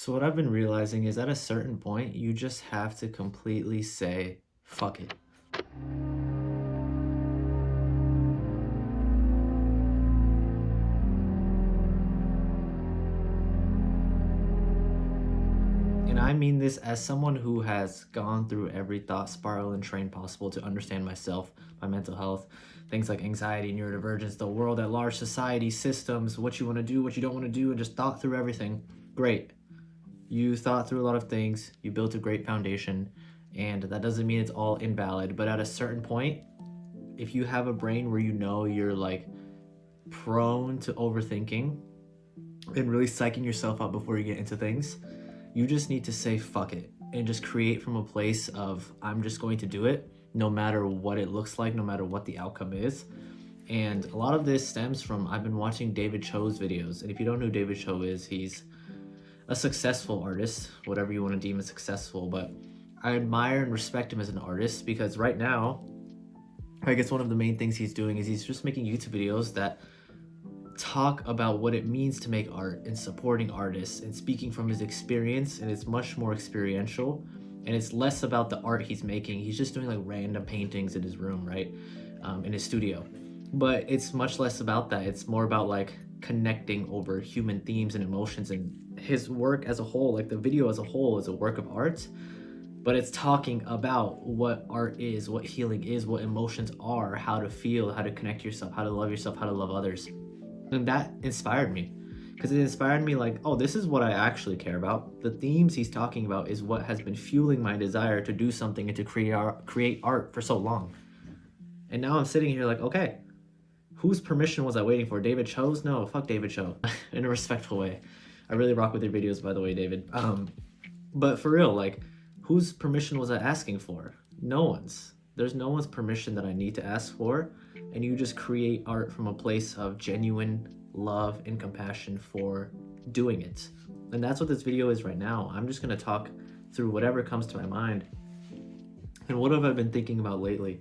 So what I've been realizing is at a certain point, you just have to completely say, fuck it. And I mean this as someone who has gone through every thought spiral and train possible to understand myself, my mental health, things like anxiety, neurodivergence, the world at large, society, systems, what you want to do, what you don't want to do, and just thought through everything. Great. You thought through a lot of things, you built a great foundation, and that doesn't mean it's all invalid, but at a certain point, if you have a brain where you know you're like prone to overthinking and really psyching yourself out before you get into things, you just need to say fuck it and just create from a place of I'm just going to do it no matter what it looks like, no matter what the outcome is. And a lot of this stems from I've been watching David Cho's videos. And if you don't know who David Cho is, he's a successful artist, whatever you want to deem as successful, but I admire and respect him as an artist because right now, I guess one of the main things he's doing is he's just making YouTube videos that talk about what it means to make art and supporting artists and speaking from his experience, and it's much more experiential and it's less about the art he's making. He's just doing like random paintings in his room, right? In his studio. But it's much less about that. It's more about like connecting over human themes and emotions, and his work as a whole, like the video as a whole, is a work of art, but it's talking about what art is, what healing is, what emotions are, how to feel, how to connect yourself, how to love yourself, how to love others. And that inspired me because it inspired me like, oh, this is what I actually care about. The themes he's talking about is what has been fueling my desire to do something and to create art for so long. And now I'm sitting here like, okay, whose permission was I waiting for? David Cho's? No, fuck David Cho in a respectful way. I really rock with your videos, by the way, David. But for real, like, whose permission was I asking for? No one's. There's no one's permission that I need to ask for, and you just create art from a place of genuine love and compassion for doing it. And that's what this video is right now. I'm just gonna talk through whatever comes to my mind. And what have I been thinking about lately?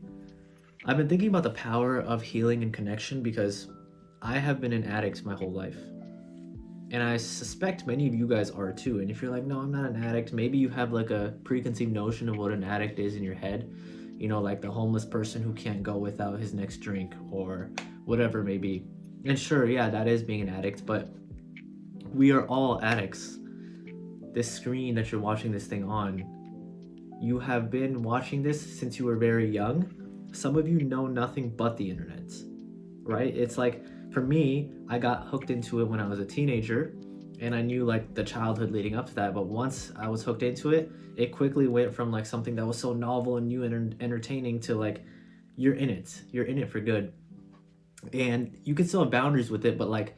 I've been thinking about the power of healing and connection because I have been an addict my whole life. And I suspect many of you guys are too. And if you're like, no, I'm not an addict, maybe you have like a preconceived notion of what an addict is in your head. You know, like the homeless person who can't go without his next drink or whatever it may be. And sure, yeah, that is being an addict, but we are all addicts. This screen that you're watching this thing on, you have been watching this since you were very young. Some of you know nothing but the internet, right? It's like, for me, I got hooked into it when I was a teenager, and I knew like the childhood leading up to that. But once I was hooked into it, it quickly went from like something that was so novel and new and entertaining to like, you're in it for good. And you can still have boundaries with it, but like,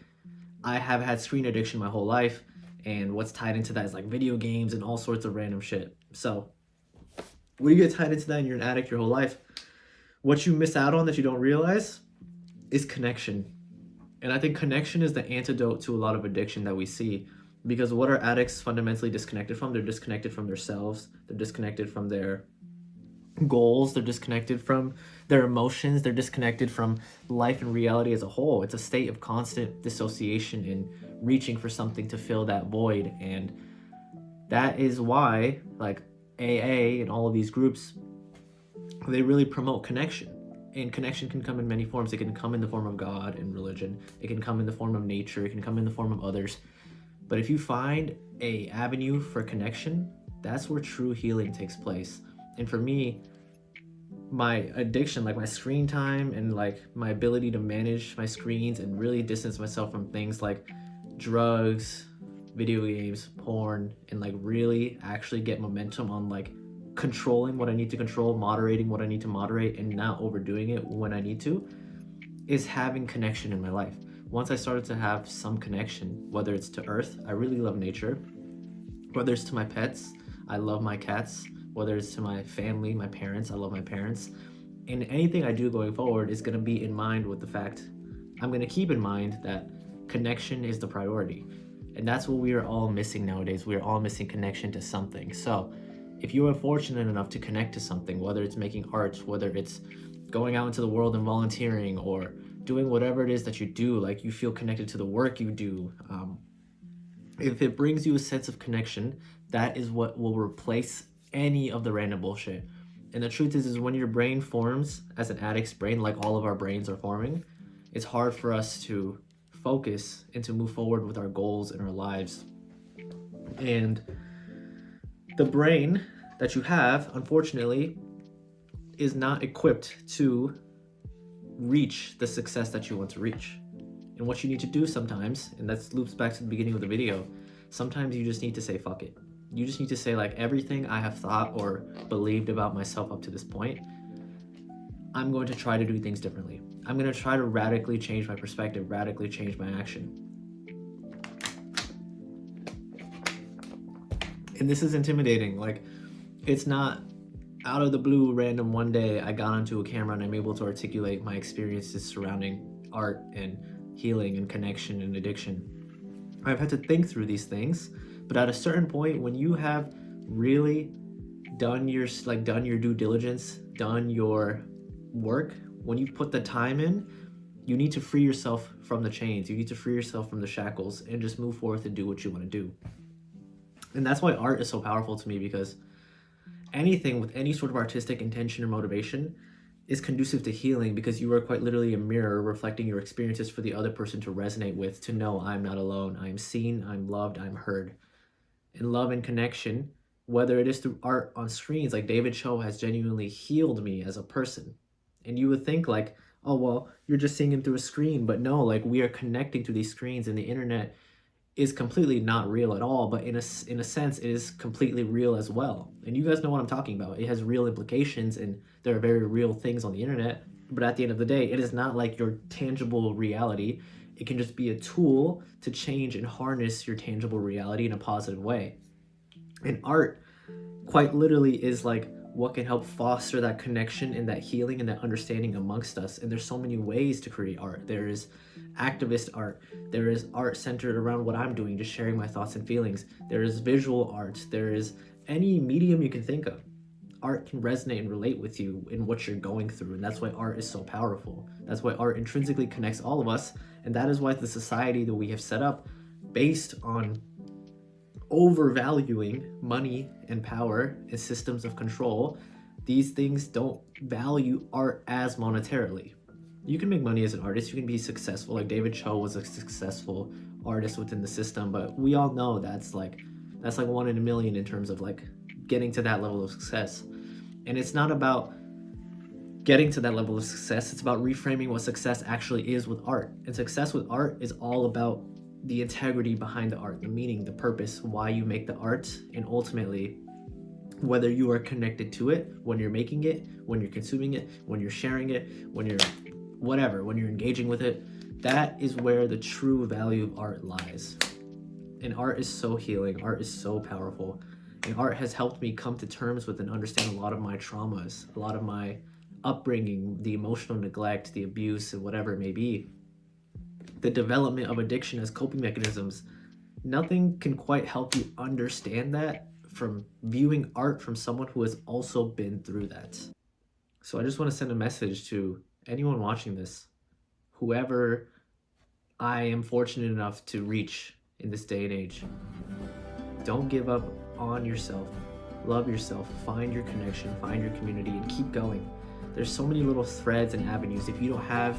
I have had screen addiction my whole life, and what's tied into that is like video games and all sorts of random shit. So when you get tied into that and you're an addict your whole life, what you miss out on that you don't realize is connection. And I think connection is the antidote to a lot of addiction that we see, because what are addicts fundamentally disconnected from? They're disconnected from themselves. They're disconnected from their goals. They're disconnected from their emotions. They're disconnected from life and reality as a whole. It's a state of constant dissociation and reaching for something to fill that void. And that is why like AA and all of these groups, they really promote connection. And connection can come in many forms. It can come in the form of God and religion. It can come in the form of nature. It can come in the form of others. But if you find a avenue for connection, that's where true healing takes place. And for me, my addiction, like my screen time and like my ability to manage my screens and really distance myself from things like drugs, video games, porn, and like really actually get momentum on like controlling what I need to control, moderating what I need to moderate, and not overdoing it when I need to, is having connection in my life. Once I started to have some connection, whether it's to earth, I really love nature, whether it's to my pets, I love my cats, whether it's to my family, my parents, I love my parents, and anything I do going forward is going to be in mind with the fact, I'm going to keep in mind that connection is the priority. And that's what we are all missing nowadays. We are all missing connection to something. So if you are fortunate enough to connect to something, whether it's making art, whether it's going out into the world and volunteering, or doing whatever it is that you do, like you feel connected to the work you do, If it brings you a sense of connection, that is what will replace any of the random bullshit. And the truth is when your brain forms as an addict's brain, like all of our brains are forming, it's hard for us to focus and to move forward with our goals in our lives. And the brain that you have, unfortunately, is not equipped to reach the success that you want to reach. And what you need to do sometimes, and that loops back to the beginning of the video, sometimes you just need to say fuck it. You just need to say, like, everything I have thought or believed about myself up to this point, I'm going to try to do things differently. I'm going to try to radically change my perspective, radically change my action. And this is intimidating. Like, it's not out of the blue, random one day I got onto a camera and I'm able to articulate my experiences surrounding art and healing and connection and addiction. I've had to think through these things, but at a certain point, when you have really done your due diligence, done your work, when you put the time in, you need to free yourself from the chains. You need to free yourself from the shackles and just move forth and do what you want to do. And that's why art is so powerful to me, because anything with any sort of artistic intention or motivation is conducive to healing, because you are quite literally a mirror reflecting your experiences for the other person to resonate with, to know I'm not alone, I'm seen, I'm loved, I'm heard. And love and connection, whether it is through art on screens, like David Cho has genuinely healed me as a person. And you would think like, oh, well, you're just seeing him through a screen. But no, like, we are connecting through these screens, and the internet is completely not real at all, but in a sense, it is completely real as well. And you guys know what I'm talking about. It has real implications, and there are very real things on the internet. But at the end of the day, it is not like your tangible reality. It can just be a tool to change and harness your tangible reality in a positive way. And art, quite literally, is like what can help foster that connection and that healing and that understanding amongst us. And there's so many ways to create art. There is activist art. There is art centered around what I'm doing, just sharing my thoughts and feelings. There is visual art. There is any medium you can think of. Art can resonate and relate with you in what you're going through. And that's why art is so powerful. That's why art intrinsically connects all of us. And that is why the society that we have set up, based on overvaluing money and power and systems of control, these things don't value art as monetarily. You can make money as an artist, you can be successful, like David Cho was a successful artist within the system, but we all know that's like 1 in a million in terms of like getting to that level of success. And it's not about getting to that level of success, it's about reframing what success actually is with art. And success with art is all about the integrity behind the art, the meaning, the purpose, why you make the art, and ultimately whether you are connected to it when you're making it, when you're consuming it, when you're sharing it, when you're whatever, when you're engaging with it. That is where the true value of art lies. And art is so healing, art is so powerful, and art has helped me come to terms with and understand a lot of my traumas, a lot of my upbringing, the emotional neglect, the abuse, and whatever it may be, the development of addiction as coping mechanisms. Nothing can quite help you understand that from viewing art from someone who has also been through that. So I just want to send a message to anyone watching this, whoever I am fortunate enough to reach in this day and age. Don't give up on yourself. Love yourself. Find your connection, find your community, and keep going. There's so many little threads and avenues. If you don't have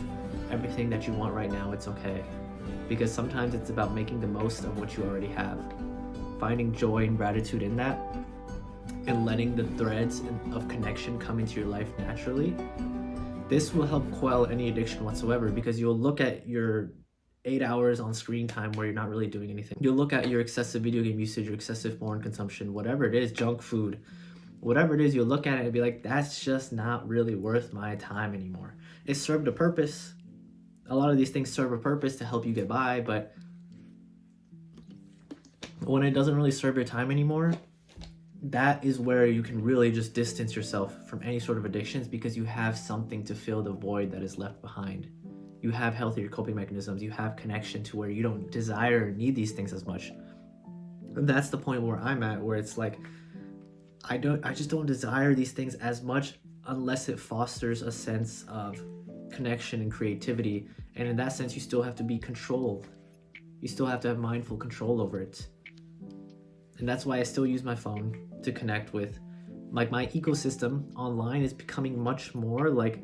everything that you want right now, it's okay. Because sometimes it's about making the most of what you already have. Finding joy and gratitude in that, and letting the threads of connection come into your life naturally. This will help quell any addiction whatsoever, because you'll look at your 8 hours on screen time where you're not really doing anything. You'll look at your excessive video game usage, your excessive porn consumption, whatever it is, junk food, whatever it is, you'll look at it and be like, that's just not really worth my time anymore. It served a purpose. A lot of these things serve a purpose to help you get by, but when it doesn't really serve your time anymore, that is where you can really just distance yourself from any sort of addictions, because you have something to fill the void that is left behind. You have healthier coping mechanisms, you have connection to where you don't desire or need these things as much. And that's the point where I'm at, where it's like, I just don't desire these things as much unless it fosters a sense of connection and creativity. And in that sense, you still have to be controlled. You still have to have mindful control over it. And that's why I still use my phone to connect with. Like, my ecosystem online is becoming much more like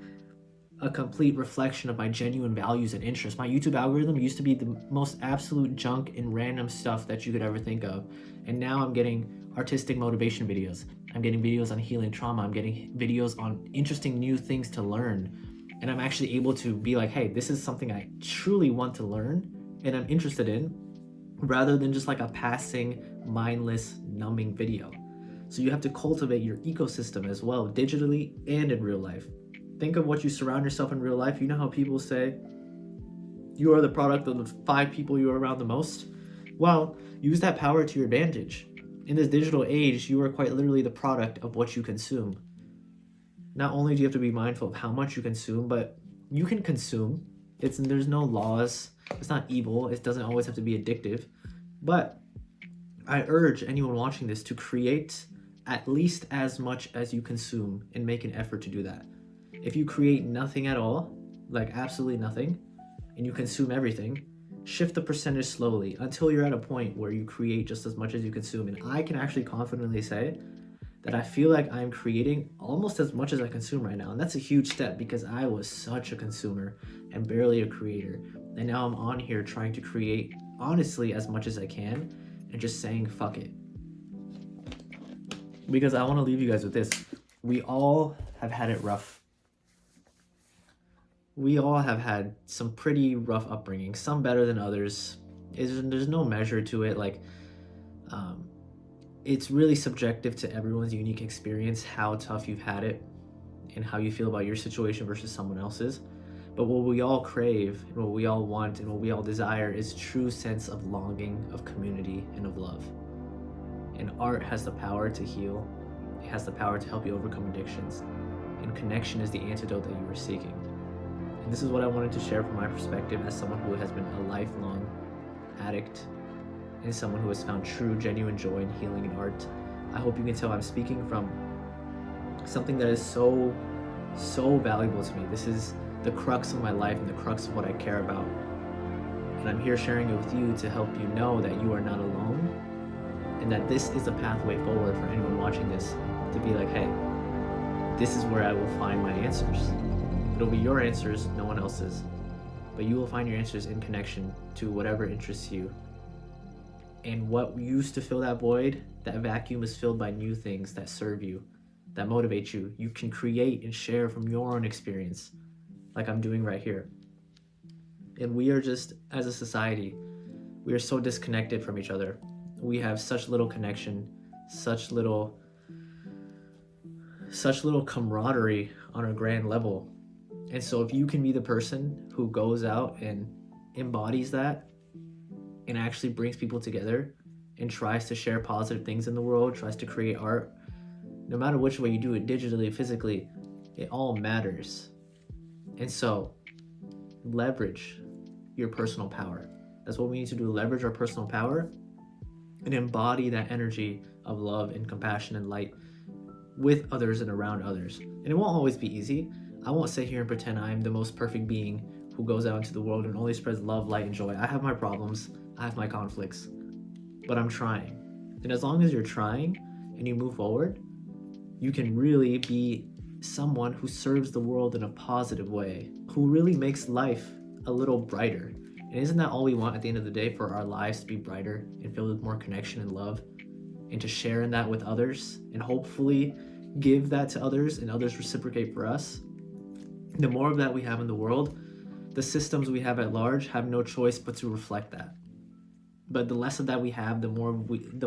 a complete reflection of my genuine values and interests. My YouTube algorithm used to be the most absolute junk and random stuff that you could ever think of. And now I'm getting artistic motivation videos. I'm getting videos on healing trauma. I'm getting videos on interesting new things to learn. And I'm actually able to be like, hey, this is something I truly want to learn and I'm interested in, rather than just like a passing, mindless, numbing video. So you have to cultivate your ecosystem as well, digitally and in real life. Think of what you surround yourself in real life. You know how people say you are the product of the 5 people you are around the most? Well, use that power to your advantage. In this digital age, you are quite literally the product of what you consume. Not only do you have to be mindful of how much you consume, but you can consume. There's no laws. It's not evil. It doesn't always have to be addictive. But I urge anyone watching this to create at least as much as you consume and make an effort to do that. If you create nothing at all, like absolutely nothing, and you consume everything, shift the percentage slowly until you're at a point where you create just as much as you consume. And I can actually confidently say that I feel like I'm creating almost as much as I consume right now. And that's a huge step, because I was such a consumer and barely a creator. And now I'm on here trying to create honestly as much as I can and just saying fuck it. Because I want to leave you guys with this. We all have had it rough. We all have had some pretty rough upbringing, some better than others. There's no measure to it. Like, it's really subjective to everyone's unique experience, how tough you've had it and how you feel about your situation versus someone else's. But what we all crave and what we all want and what we all desire is true sense of longing, of community, and of love. And art has the power to heal. It has the power to help you overcome addictions. And connection is the antidote that you were seeking. And this is what I wanted to share from my perspective as someone who has been a lifelong addict and someone who has found true, genuine joy in healing in art. I hope you can tell I'm speaking from something that is so valuable to me. This is the crux of my life and the crux of what I care about. And I'm here sharing it with you to help you know that you are not alone, and that this is a pathway forward for anyone watching this to be like, hey, this is where I will find my answers. It'll be your answers, no one else's. But you will find your answers in connection to whatever interests you. And what used to fill that void, that vacuum, is filled by new things that serve you, that motivate you. You can create and share from your own experience, like I'm doing right here. And we are just, as a society, we are so disconnected from each other. We have such little connection, such little camaraderie on a grand level. And so if you can be the person who goes out and embodies that and actually brings people together and tries to share positive things in the world, tries to create art, no matter which way you do it, digitally, physically, it all matters. And so leverage your personal power. That's what we need to do, leverage our personal power and embody that energy of love and compassion and light with others and around others. And it won't always be easy. I won't sit here and pretend I'm the most perfect being who goes out into the world and only spreads love, light, and joy. I have my problems, I have my conflicts, but I'm trying. And as long as you're trying and you move forward, you can really be someone who serves the world in a positive way, who really makes life a little brighter. And isn't that all we want at the end of the day, for our lives to be brighter and filled with more connection and love, and to share in that with others and hopefully give that to others and others reciprocate for us? The more of that we have in the world, the systems we have at large have no choice but to reflect that. But the less of that we have, the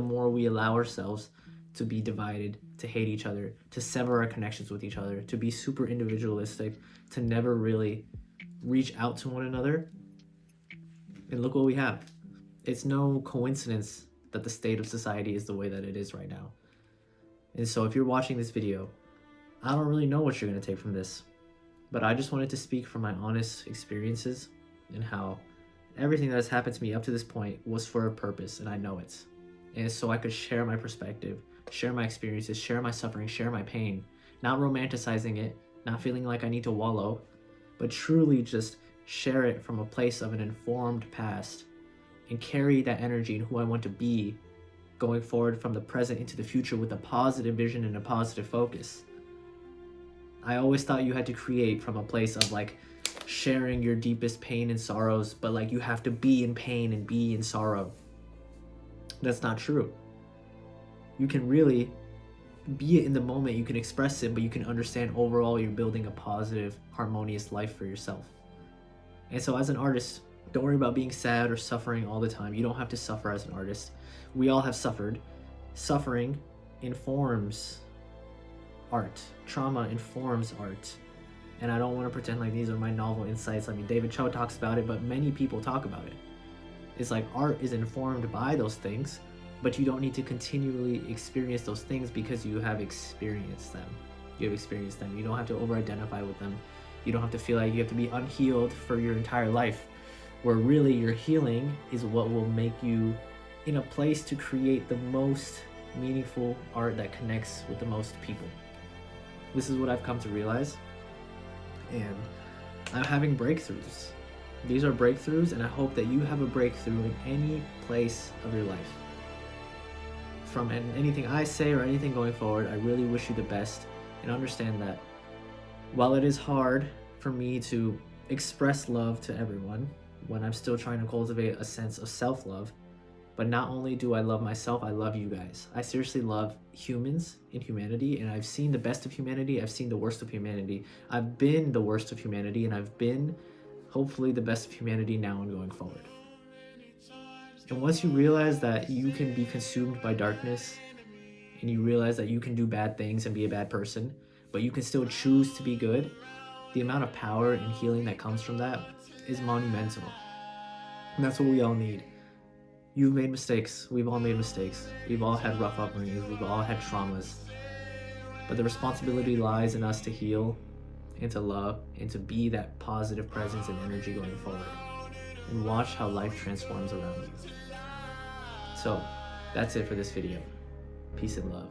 more we allow ourselves to be divided, to hate each other, to sever our connections with each other, to be super individualistic, to never really reach out to one another. And look what we have. It's no coincidence that the state of society is the way that it is right now. And so if you're watching this video, I don't really know what you're going to take from this, but I just wanted to speak from my honest experiences and how everything that has happened to me up to this point was for a purpose, and I know it. And so I could share my perspective, share my experiences, share my suffering, share my pain, not romanticizing it, not feeling like I need to wallow, but truly just share it from a place of an informed past and carry that energy and who I want to be going forward from the present into the future with a positive vision and a positive focus. I always thought you had to create from a place of like sharing your deepest pain and sorrows, but like you have to be in pain and be in sorrow. That's not true. You can really be it in the moment, you can express it, but you can understand overall you're building a positive, harmonious life for yourself. And so as an artist, don't worry about being sad or suffering all the time. You don't have to suffer as an artist. We all have suffered. Suffering informs art. Trauma informs art. And I don't want to pretend like these are my novel insights. I mean, David Cho talks about it, but many people talk about it. It's like art is informed by those things, but you don't need to continually experience those things because you have experienced them. You have experienced them. You don't have to over-identify with them. You don't have to feel like you have to be unhealed for your entire life, where really your healing is what will make you in a place to create the most meaningful art that connects with the most people. This is what I've come to realize, and I'm having breakthroughs. These are breakthroughs, and I hope that you have a breakthrough in any place of your life. From anything I say or anything going forward, I really wish you the best, and understand that while it is hard for me to express love to everyone when I'm still trying to cultivate a sense of self-love, but not only do I love myself, I love you guys. I seriously love humans in humanity, and I've seen the best of humanity, I've seen the worst of humanity. I've been the worst of humanity, and I've been hopefully the best of humanity now and going forward. And once you realize that you can be consumed by darkness, and you realize that you can do bad things and be a bad person, but you can still choose to be good, the amount of power and healing that comes from that is monumental. And that's what we all need. You've made mistakes. We've all made mistakes. We've all had rough upbringings. We've all had traumas. But the responsibility lies in us to heal and to love and to be that positive presence and energy going forward. And watch how life transforms around you. So, that's it for this video. Peace and love.